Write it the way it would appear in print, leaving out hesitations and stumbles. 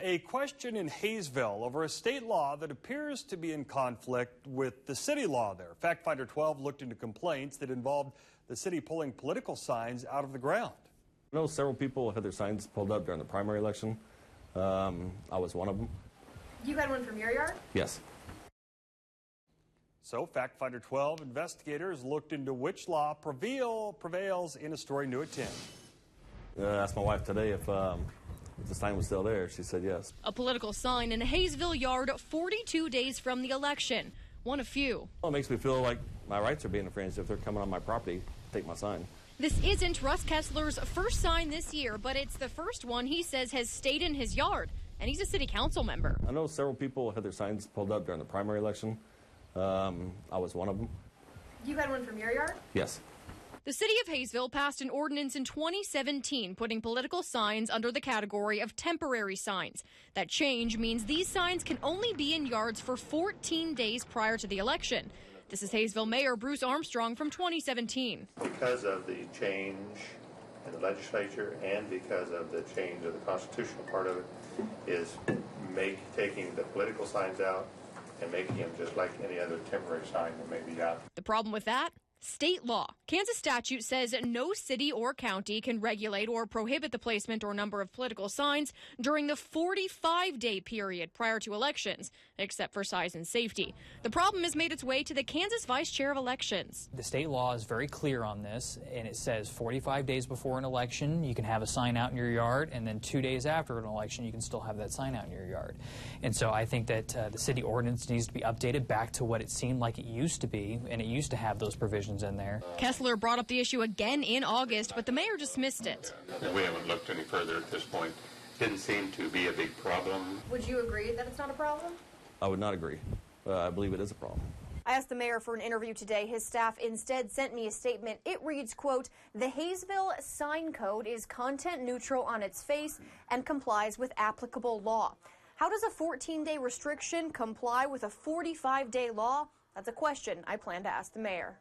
a question in Haysville over a state law that appears to be in conflict with the city law there. FactFinder 12 looked into complaints that involved the city pulling political signs out of the ground. I know several people had their signs pulled up during the primary election. I was one of them. You had one from your yard? Yes. So FactFinder 12 investigators looked into which law prevails in a story new at 10. I asked my wife today if the sign was still there. She said yes. A political sign in a Haysville yard 42 days from the election. One of few. Well, it makes me feel like my rights are being infringed if they're coming on my property to take my sign. This isn't Russ Kessler's first sign this year, but it's the first one he says has stayed in his yard. And he's a city council member. I know several people had their signs pulled up during the primary election. I was one of them. You had one from your yard? Yes. The city of Haysville passed an ordinance in 2017 putting political signs under the category of temporary signs. That change means these signs can only be in yards for 14 days prior to the election. This is Haysville Mayor Bruce Armstrong from 2017. Because of the change in the legislature and because of the change of the constitutional part of it is taking the political signs out and making them just like any other temporary sign that may be out. The problem with that? State law. Kansas statute says no city or county can regulate or prohibit the placement or number of political signs during the 45-day period prior to elections, except for size and safety. The problem has made its way to the Kansas Vice Chair of Elections. The state law is very clear on this, and it says 45 days before an election, you can have a sign out in your yard, and then 2 days after an election, you can still have that sign out in your yard. And so I think that the city ordinance needs to be updated back to what it seemed like it used to be, and it used to have those provisions in there. Kessler brought up the issue again in August, but the mayor dismissed it. We haven't looked any further at this point. Didn't seem to be a big problem. Would you agree that it's not a problem? I would not agree. I believe it is a problem. I asked the mayor for an interview today. His staff instead sent me a statement. It reads, quote, "The Haysville sign code is content neutral on its face and complies with applicable law." How does a 14-day restriction comply with a 45-day law? That's a question I plan to ask the mayor.